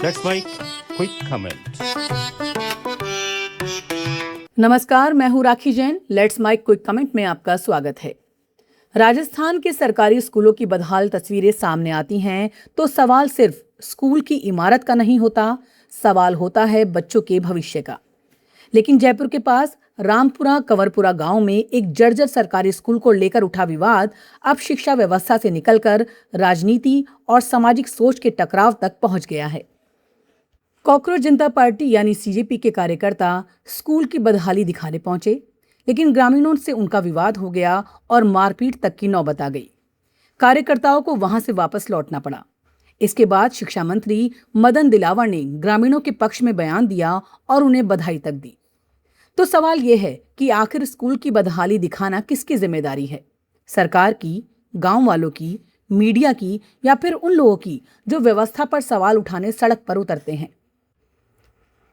That's my quick comment. नमस्कार, मैं हूं Rakhi Jain. Let's make quick comment में आपका स्वागत है। राजस्थान के सरकारी स्कूलों की बदहाल तस्वीरें सामने आती हैं तो सवाल सिर्फ स्कूल की इमारत का नहीं होता, सवाल होता है बच्चों के भविष्य का। लेकिन जयपुर के पास रामपुरा कंवरपुरा गांव में एक जर्जर सरकारी स्कूल को लेकर उठा विवाद अब शिक्षा व्यवस्था से निकलकर राजनीति और सामाजिक सोच के टकराव तक पहुंच गया है। कॉकरोच जनता पार्टी यानी सीजेपी के कार्यकर्ता स्कूल की बदहाली दिखाने पहुंचे, लेकिन ग्रामीणों से उनका विवाद हो गया और मारपीट तक की नौबत आ गई। कार्यकर्ताओं को वहां से वापस लौटना पड़ा। इसके बाद शिक्षा मंत्री मदन दिलावर ने ग्रामीणों के पक्ष में बयान दिया और उन्हें बधाई तक दी। तो सवाल यह है कि आखिर स्कूल की बदहाली दिखाना किसकी जिम्मेदारी है? सरकार की, गांव वालों की, मीडिया की, या फिर उन लोगों की जो व्यवस्था पर सवाल उठाने सड़क पर उतरते हैं?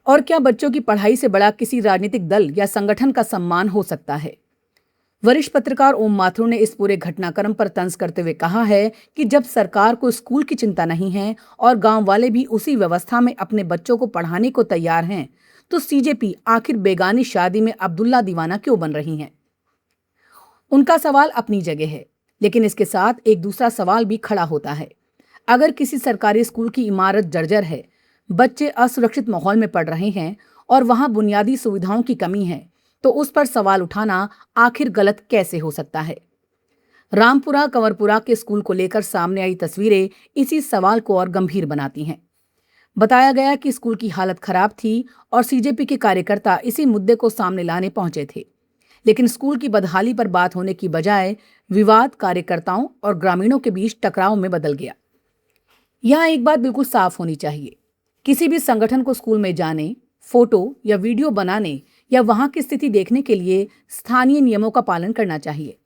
और क्या बच्चों की पढ़ाई से बड़ा किसी राजनीतिक दल या संगठन का सम्मान हो सकता है? वरिष्ठ पत्रकार ओम माथुर ने इस पूरे घटनाक्रम पर तंज करते हुए कहा है कि जब सरकार को स्कूल की चिंता नहीं है और गांव वाले भी उसी व्यवस्था में अपने बच्चों को पढ़ाने को तैयार हैं, तो सीजेपी आखिर बेगानी शादी में अब्दुल्ला दीवाना क्यों बन रही हैं? उनका सवाल अपनी जगह है, लेकिन इसके साथ एक दूसरा सवाल भी खड़ा होता है। अगर किसी सरकारी स्कूल की इमारत जर्जर है, बच्चे असुरक्षित माहौल में पढ़ रहे हैं और वहां बुनियादी सुविधाओं की कमी है, तो उस पर सवाल उठाना आखिर गलत कैसे हो सकता है? रामपुरा कंवरपुरा के स्कूल को लेकर सामने आई तस्वीरें इसी सवाल को और गंभीर बनाती हैं। बताया गया कि स्कूल की हालत खराब थी और सीजेपी के कार्यकर्ता इसी मुद्दे को सामने लाने पहुंचे थे, लेकिन स्कूल की बदहाली पर बात होने की बजाय विवाद कार्यकर्ताओं और ग्रामीणों के बीच टकराव में बदल गया। यहां एक बात बिल्कुल साफ होनी चाहिए, किसी भी संगठन को स्कूल में जाने, फोटो या वीडियो बनाने या वहां की स्थिति देखने के लिए स्थानीय नियमों का पालन करना चाहिए।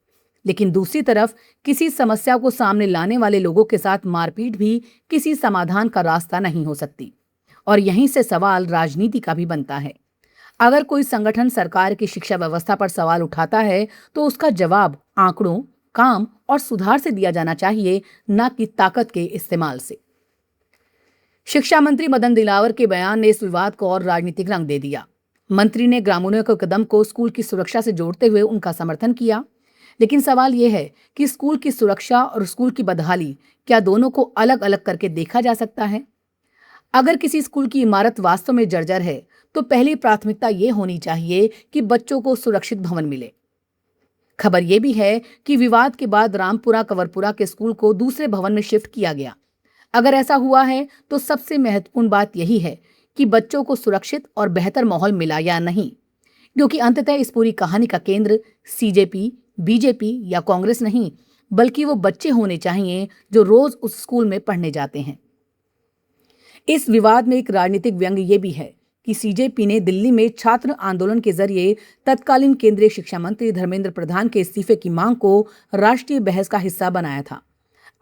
लेकिन दूसरी तरफ किसी समस्या को सामने लाने वाले लोगों के साथ मारपीट भी किसी समाधान का रास्ता नहीं हो सकती। और यहीं से सवाल राजनीति का भी बनता है। अगर कोई संगठन सरकार की शिक्षा व्यवस्था पर सवाल उठाता है तो उसका जवाब आंकड़ों, काम और सुधार से दिया जाना चाहिए, न कि ताकत के इस्तेमाल से। शिक्षा मंत्री मदन दिलावर के बयान ने इस विवाद को और राजनीतिक रंग दे दिया। मंत्री ने ग्रामीणों के कदम को स्कूल की सुरक्षा से जोड़ते हुए उनका समर्थन किया, लेकिन सवाल यह है कि स्कूल की सुरक्षा और स्कूल की बदहाली, क्या दोनों को अलग अलग करके देखा जा सकता है? अगर किसी स्कूल की इमारत वास्तव में जर्जर है, तो पहली प्राथमिकता यह होनी चाहिए कि बच्चों को सुरक्षित भवन मिले। खबर यह भी है कि विवाद के बाद रामपुरा कंवरपुरा के स्कूल को दूसरे भवन में शिफ्ट किया गया। अगर ऐसा हुआ है तो सबसे महत्वपूर्ण बात यही है कि बच्चों को सुरक्षित और बेहतर माहौल मिला या नहीं, क्योंकि अंततः इस पूरी कहानी का केंद्र सीजेपी, बीजेपी या कांग्रेस नहीं, बल्कि वो बच्चे होने चाहिए जो रोज उस स्कूल में पढ़ने जाते हैं। इस विवाद में एक राजनीतिक व्यंग ये भी है कि सीजेपी ने दिल्ली में छात्र आंदोलन के जरिए तत्कालीन केंद्रीय शिक्षा मंत्री धर्मेंद्र प्रधान के इस्तीफे की मांग को राष्ट्रीय बहस का हिस्सा बनाया था।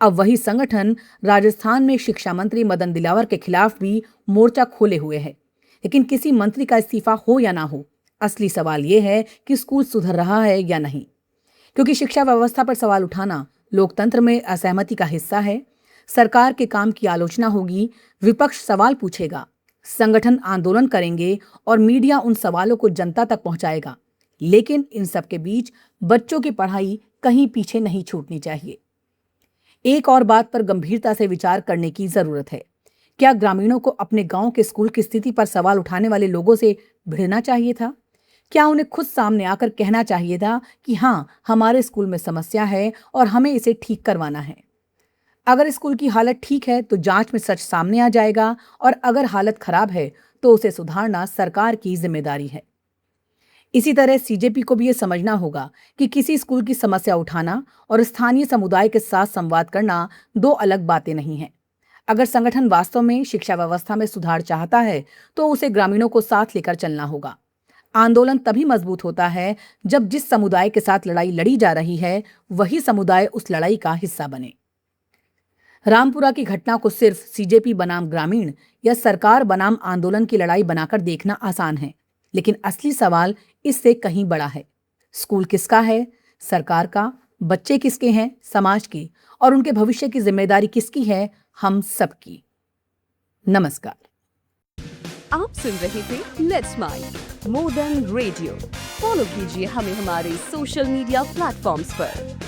अब वही संगठन राजस्थान में शिक्षा मंत्री मदन दिलावर के खिलाफ भी मोर्चा खोले हुए है। लेकिन किसी मंत्री का इस्तीफा हो या ना हो, असली सवाल यह है कि स्कूल सुधर रहा है या नहीं, क्योंकि शिक्षा व्यवस्था पर सवाल उठाना लोकतंत्र में असहमति का हिस्सा है। सरकार के काम की आलोचना होगी, विपक्ष सवाल पूछेगा, संगठन आंदोलन करेंगे और मीडिया उन सवालों को जनता तक पहुंचाएगा। लेकिन इन सब के बीच बच्चों की पढ़ाई कहीं पीछे नहीं छूटनी चाहिए। एक और बात पर गंभीरता से विचार करने की जरूरत है। क्या ग्रामीणों को अपने गांव के स्कूल की स्थिति पर सवाल उठाने वाले लोगों से भिड़ना चाहिए था? क्या उन्हें खुद सामने आकर कहना चाहिए था कि हाँ, हमारे स्कूल में समस्या है और हमें इसे ठीक करवाना है? अगर स्कूल की हालत ठीक है तो जांच में सच सामने आ जाएगा, और अगर हालत खराब है तो उसे सुधारना सरकार की जिम्मेदारी है। इसी तरह सीजेपी को भी ये समझना होगा कि किसी स्कूल की समस्या उठाना और स्थानीय समुदाय के साथ संवाद करना दो अलग बातें नहीं हैं। अगर संगठन वास्तव में शिक्षा व्यवस्था में सुधार चाहता है तो उसे ग्रामीणों को साथ लेकर चलना होगा। आंदोलन तभी मजबूत होता है जब जिस समुदाय के साथ लड़ाई लड़ी जा रही है वही समुदाय उस लड़ाई का हिस्सा बने। रामपुरा की घटना को सिर्फ सीजेपी बनाम ग्रामीण या सरकार बनाम आंदोलन की लड़ाई बनाकर देखना आसान है, लेकिन असली सवाल इससे कहीं बड़ा है। स्कूल किसका है? सरकार का। बच्चे किसके हैं? समाज के। और उनके भविष्य की जिम्मेदारी किसकी है? हम सबकी। नमस्कार। आप सुन रहे थे let's mic more than radio. Follow कीजिए हमें हमारे सोशल मीडिया प्लेटफॉर्म्स पर।